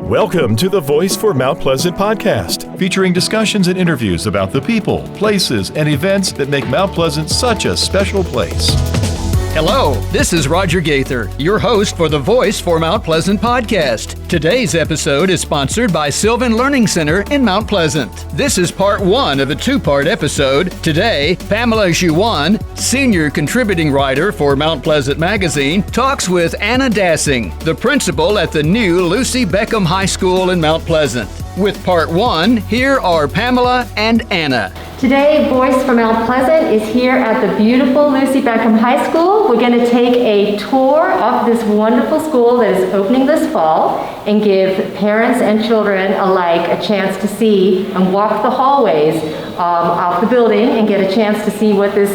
Welcome to the Voice for Mount Pleasant podcast, featuring discussions and interviews about the people, places, and events that make Mount Pleasant such a special place. Hello, this is Roger Gaither, your host for the Voice for Mount Pleasant podcast. Today's episode is sponsored by Sylvan Learning Center in Mount Pleasant. This is part one of a two-part episode. Today, Pamela Juwan, senior contributing writer for Mount Pleasant Magazine, talks with Anna Dassing, the principal at the new Lucy Beckham High School in Mount Pleasant. With part one, here are Pamela and Anna. Today, Voice from Mount Pleasant is here at the beautiful Lucy Beckham High School. We're going to take a tour of this wonderful school that is opening this fall and give parents and children alike a chance to see and walk the hallways of the building and get a chance to see what this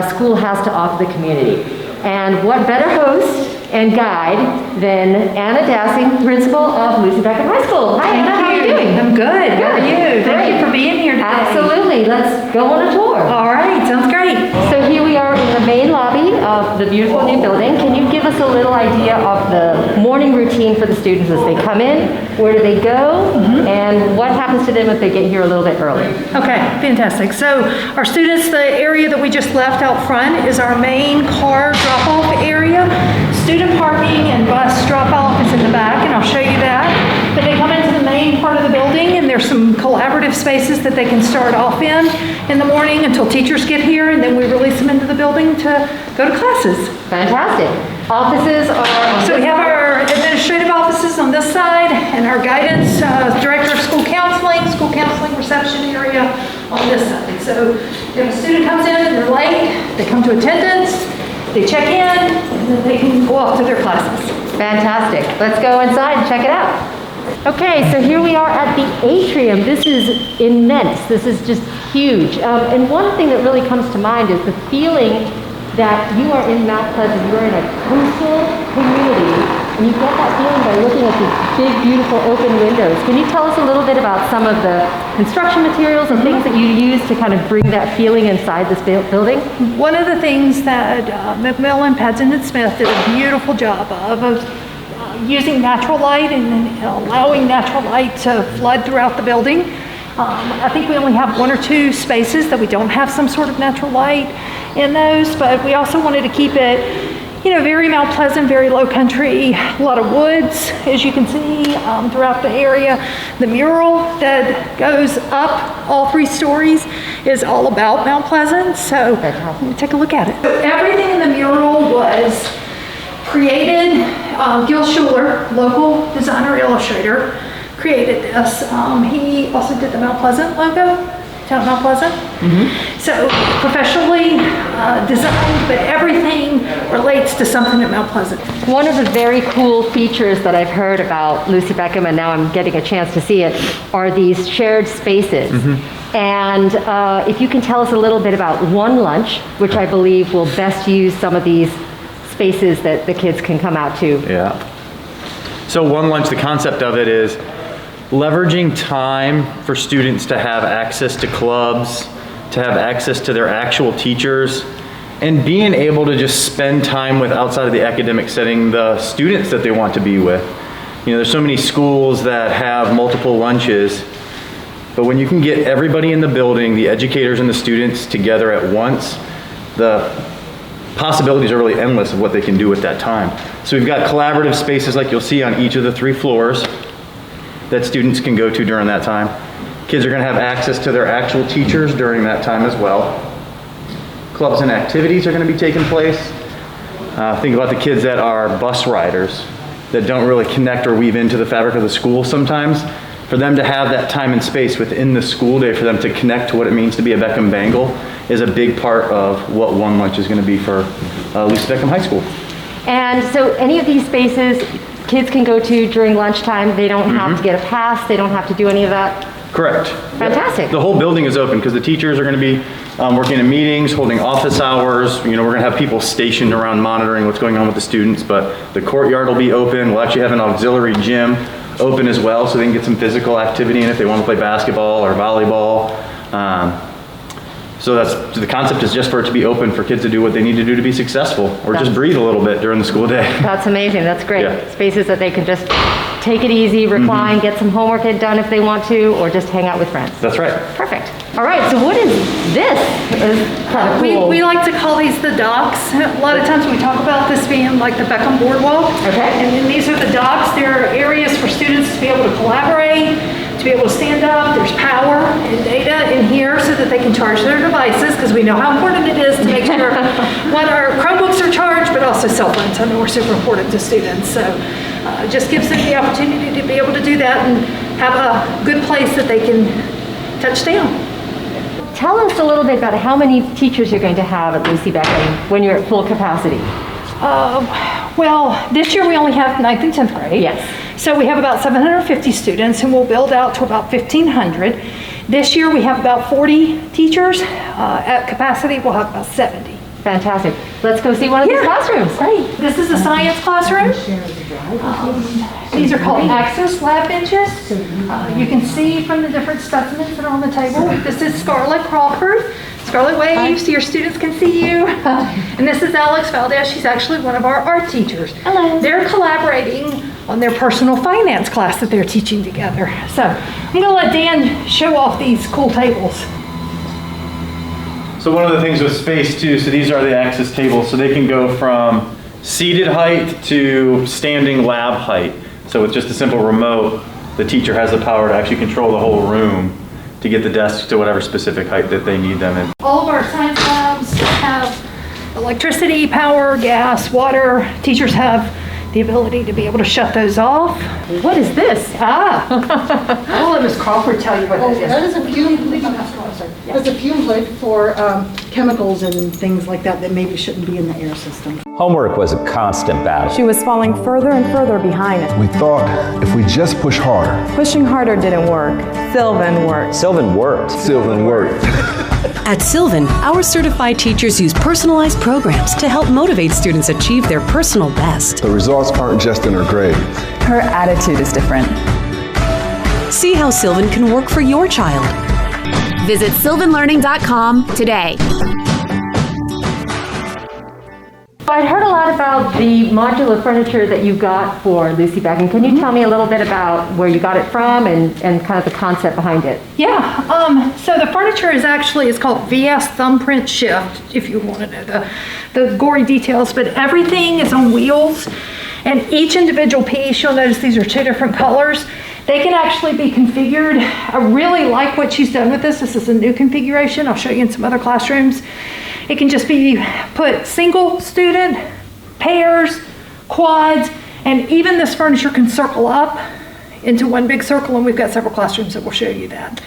school has to offer the community. And what better host and guide than Anna Dassing, principal of Lucy Beckham High School. Hi, Anna, how are you doing? I'm good. How are you? Great. Thank you for being here today. Absolutely. Let's go on a tour. All right, sounds great. So here we are in the main lobby of the beautiful new building. Can you give us a little idea of the morning routine for the students as they come in? Where do they go? And what happens to them if they get here a little bit early? Okay, fantastic. So our students, the area that we just left out front is our main car drop-off area. Student parking and bus drop-off is in the back, and I'll show you that. But they come into the main part of the building, and there's some collaborative spaces that they can start off in the morning until teachers get here, and then we release them into the building to go to classes. Fantastic. Offices are... So we have our administrative offices on this side, and our guidance, director of school counseling reception area on this side. So if a student comes in and they're late, they come to attendance, they check in, and then they can go off to their classes. Fantastic. Let's go inside and check it out. Okay, so here we are at the atrium. This is immense. This is just huge. And one thing that really comes to mind is the feeling that you are in Mount Pleasant, you are in a coastal community, and you get that feeling by looking at these big, beautiful open windows. Can you tell us a little bit about some of the construction materials and things that you use to kind of bring that feeling inside this building? One of the things that McMillan, Padson, and Smith did a beautiful job of using natural light and allowing natural light to flood throughout the building. I think we only have one or two spaces that we don't have some sort of natural light in those, but we also wanted to keep it, very Mount Pleasant, very low country, a lot of woods, as you can see, throughout the area. The mural that goes up all 3 stories is all about Mount Pleasant, so take a look at it. Everything in the mural was created, Gil Schuler, local designer illustrator, created this. He also did the Mount Pleasant logo, Town of Mount Pleasant. So professionally designed, but everything relates to something at Mount Pleasant. One of the very cool features that I've heard about Lucy Beckham, and now I'm getting a chance to see it, are these shared spaces. And if you can tell us a little bit about One Lunch, which I believe will best use some of these spaces that the kids can come out to. Yeah. So One Lunch, the concept of it is leveraging time for students to have access to clubs, to have access to their actual teachers, and being able to just spend time with, outside of the academic setting, the students that they want to be with. There's so many schools that have multiple lunches, but when you can get everybody in the building, the educators and the students together at once, the possibilities are really endless of what they can do with that time. So we've got collaborative spaces like you'll see on each of the 3 floors that students can go to during that time. Kids are going to have access to their actual teachers during that time as well. Clubs and activities are going to be taking place. Think about the kids that are bus riders that don't really connect or weave into the fabric of the school sometimes. For them to have that time and space within the school day for them to connect to what it means to be a Beckham Bengal is a big part of what One Lunch is going to be for Lucy Beckham High School. And so any of these spaces kids can go to during lunchtime. They don't have to get a pass. They don't have to do any of that. Correct. Fantastic. The whole building is open because the teachers are going to be working in meetings, holding office hours. We're going to have people stationed around monitoring what's going on with the students, but the courtyard will be open. We'll actually have an auxiliary gym open as well so they can get some physical activity in if they want to play basketball or volleyball. So the concept is just for it to be open for kids to do what they need to do to be successful, or just breathe a little bit during the school day. That's amazing. That's great. Yeah. Spaces that they can just take it easy, recline, get some homework done if they want to, or just hang out with friends. That's right. Perfect. All right, so what is this? It's kind of cool. We like to call these the docks. A lot of times we talk about this being like the Beckham boardwalk. Okay. And then these are the docks. They're areas for students to be able to collaborate, to be able to stand up. There's power and data in here so that they can charge their devices, because we know how important it is to make sure one, our Chromebooks are charged, but also cell phones. I know we're super important to students. So it just gives them the opportunity to be able to do that and have a good place that they can touch down. Tell us a little bit about how many teachers you're going to have at Lucy Beckham when you're at full capacity. Well, this year we only have 9th and 10th grade. Yes. So we have about 750 students, and we'll build out to about 1,500. This year we have about 40 teachers. At capacity, we'll have about 70. Fantastic. Let's go see one of these classrooms. Great. This is a science classroom. These are called Access Lab benches. You can see from the different specimens that are on the table. This is Scarlett Crawford. Scarlett waves so your students can see you. And this is Alex Valdez. She's actually one of our art teachers. Hello. They're collaborating on their personal finance class that they're teaching together. So I'm going to let Dan show off these cool tables. So one of the things with space too, so these are the access tables, so they can go from seated height to standing lab height. So with just a simple remote, the teacher has the power to actually control the whole room to get the desks to whatever specific height that they need them in. All of our science labs have electricity, power, gas, water. Teachers have the ability to be able to shut those off. What is this? I'll let Ms. Crawford tell you what that is. That is a fume hood for chemicals and things like that that maybe shouldn't be in the air system. Homework was a constant battle. She was falling further and further behind. We thought if we just push harder. Pushing harder didn't work. Sylvan worked. Sylvan worked. Sylvan worked. At Sylvan, our certified teachers use personalized programs to help motivate students achieve their personal best. The results aren't just in her grades. Her attitude is different. See how Sylvan can work for your child. Visit sylvanlearning.com today. I'd heard a lot about the modular furniture that you got for Lucy Beckham. Can you tell me a little bit about where you got it from and kind of the concept behind it? Yeah, so the furniture is actually, it's called VS Thumbprint Shift, if you want to know the gory details, but everything is on wheels, and each individual piece, you'll notice these are 2 different colors. They can actually be configured. I really like what she's done with this. This is a new configuration. I'll show you in some other classrooms. It can just be put single student, pairs, quads, and even this furniture can circle up into one big circle, and we've got several classrooms that will show you that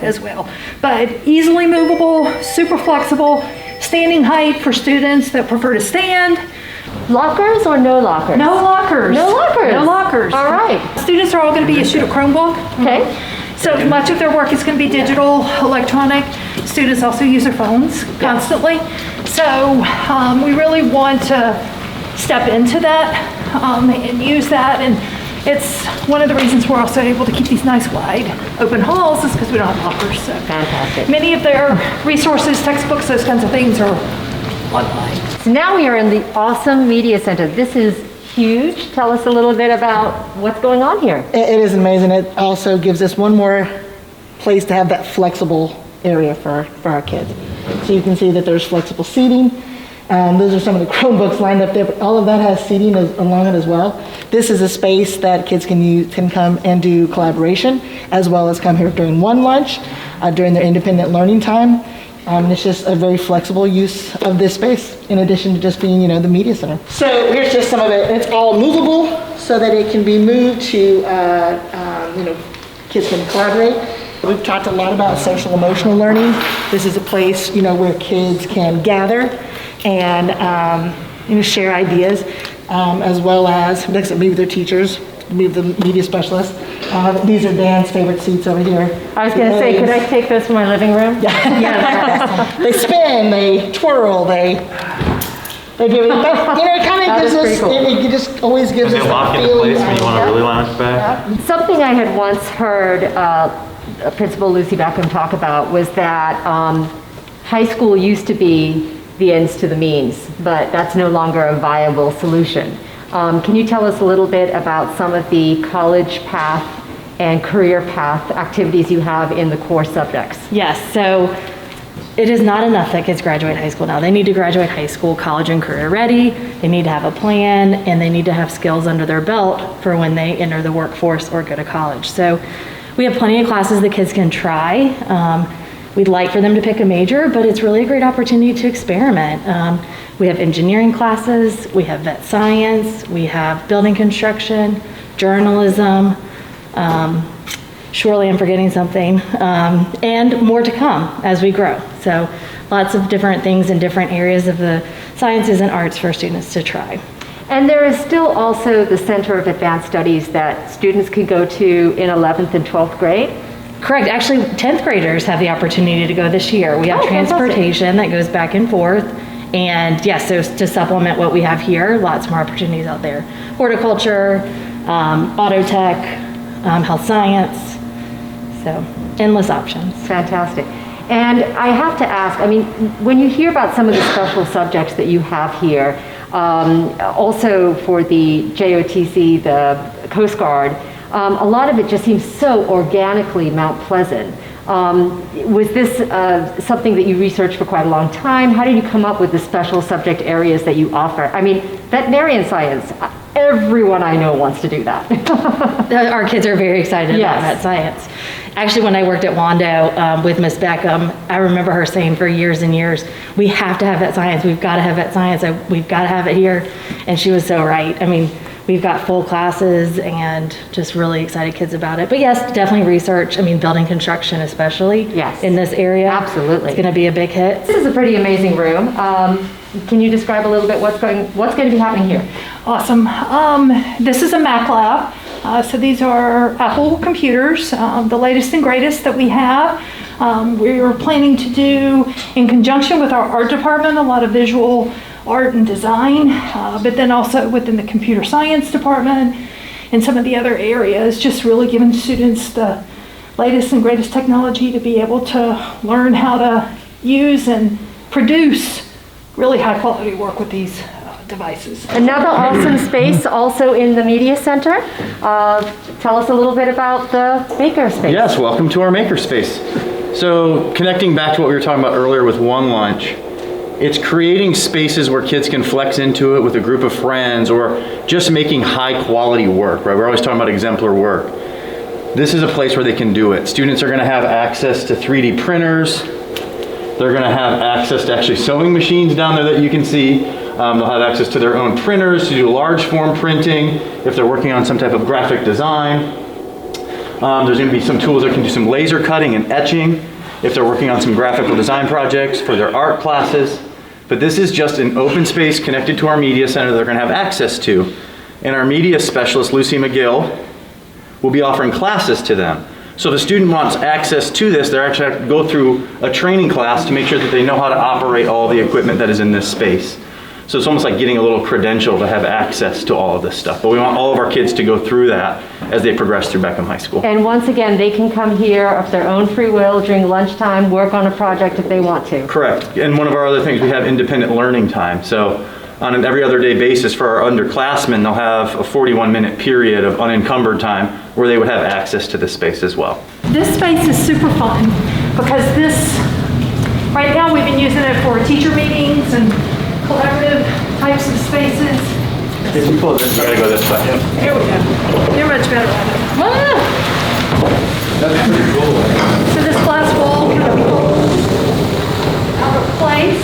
as well. But easily movable, super flexible, standing height for students that prefer to stand. Lockers or no lockers? No lockers. No lockers? No lockers. All right. Students are all going to be issued a Chromebook. Okay. So much of their work is going to be digital, electronic. Students also use their phones constantly. So we really want to step into that and use that. And it's one of the reasons we're also able to keep these nice wide open halls is because we don't have lockers. So fantastic. Many of their resources, textbooks, those kinds of things are online. So now we are in the awesome media center. This is huge. Tell us a little bit about what's going on here. It is amazing. It also gives us one more place to have that flexible area for our kids. So you can see that there's flexible seating. Those are some of the Chromebooks lined up there, but all of that has seating along it as well. This is a space that kids can come and do collaboration, as well as come here during one lunch, during their independent learning time. It's just a very flexible use of this space, in addition to just being, the media center. So here's just some of it. It's all movable so that it can be moved to, kids can collaborate. We've talked a lot about social emotional learning. This is a place, where kids can gather and, share ideas, as well as maybe their teachers, maybe the media specialists. These are Dan's favorite seats over here. I was going to say, could I take this from my living room? Yeah. They spin, they twirl, they do it. But, it kind of gives us, cool. it just always gives us lock into place when you want to really lounge back. Something I had once heard Principal Lucy Beckham talk about was that high school used to be the ends to the means, but that's no longer a viable solution. Can you tell us a little bit about some of the college path and career path activities you have in the core subjects? Yes, so it is not enough that kids graduate high school now. They need to graduate high school, college and career ready. They need to have a plan, and they need to have skills under their belt for when they enter the workforce or go to college. So we have plenty of classes that kids can try. We'd like for them to pick a major, but it's really a great opportunity to experiment. We have engineering classes, we have vet science, we have building construction, journalism, surely I'm forgetting something, and more to come as we grow. So lots of different things in different areas of the sciences and arts for students to try. And there is still also the Center of Advanced Studies that students can go to in 11th and 12th grade. Correct. Actually, 10th graders have the opportunity to go this year. We have transportation that goes back and forth. And yes, so to supplement what we have here, lots more opportunities out there. Horticulture, auto tech, health science, so endless options. Fantastic. And I have to ask, I mean, when you hear about some of the special subjects that you have here, also for the JOTC, the Coast Guard, a lot of it just seems so organically Mount Pleasant. Was this something that you researched for quite a long time? How did you come up with the special subject areas that you offer? I mean, veterinarian science, everyone I know wants to do that. Our kids are very excited about vet science. Actually, when I worked at Wando with Miss Beckham, I remember her saying for years and years, we have to have vet science, we've got to have vet science, we've got to have it here. And she was so right. I mean, we've got full classes and just really excited kids about it. But yes, definitely research. I mean, building construction especially in this area. Absolutely. It's going to be a big hit. This is a pretty amazing room. Can you describe a little bit what's going to be happening here? Awesome. This is a Mac lab. So these are Apple computers, the latest and greatest that we have. We are planning to do, in conjunction with our art department, a lot of visual art and design, but then also within the computer science department and some of the other areas, just really giving students the latest and greatest technology to be able to learn how to use and produce really high quality work with these devices. Another awesome space also in the Media Center. Tell us a little bit about the makerspace. Yes, welcome to our makerspace. So connecting back to what we were talking about earlier with One Lunch, it's creating spaces where kids can flex into it with a group of friends or just making high quality work, right? We're always talking about exemplar work. This is a place where they can do it. Students are gonna have access to 3D printers. They're gonna have access to actually sewing machines down there that you can see. They'll have access to their own printers to do large form printing if they're working on some type of graphic design. There's gonna be some tools that can do some laser cutting and etching if they're working on some graphical design projects for their art classes. But this is just an open space connected to our media center that they're gonna have access to. And our media specialist, Lucy McGill, will be offering classes to them. So if a student wants access to this, they're actually have to go through a training class to make sure that they know how to operate all the equipment that is in this space. So it's almost like getting a little credential to have access to all of this stuff. But we want all of our kids to go through that as they progress through Beckham High School. And once again, they can come here of their own free will during lunchtime, work on a project if they want to. Correct. And one of our other things, we have independent learning time. So on an every other day basis for our underclassmen, they'll have a 41-minute period of unencumbered time where they would have access to this space as well. This space is super fun because right now we've been using it for teacher meetings and collaborative types of spaces. If you pull this, we're gonna go this way. Here we go. You're much better at it. That's pretty cool. So this glass wall kind of pulls out of place.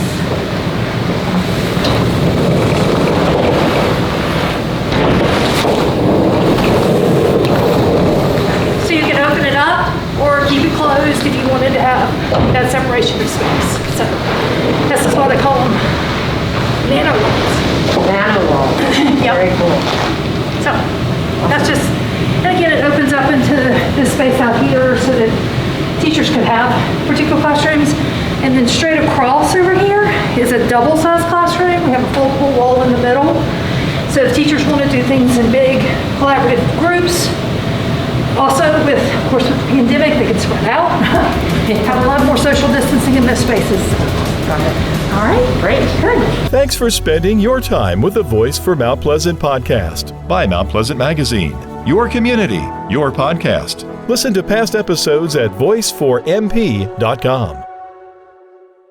So you can open it up or keep it closed if you wanted to have that separation of space. So this is why they call them nano walls. Nano walls. Yep. Very cool. So that's just, and again, it opens up into this space out here so that teachers could have particular classrooms. And then straight across over here is a double-sized classroom. We have a full wall in the middle. So if teachers want to do things in big collaborative groups, also of course, with the pandemic, they could spread out, have a lot more social distancing in those spaces. from it. All right, great, good. Thanks for spending your time with the Voice for Mount Pleasant podcast by Mount Pleasant Magazine. Your community, your podcast. Listen to past episodes at voiceformp.com.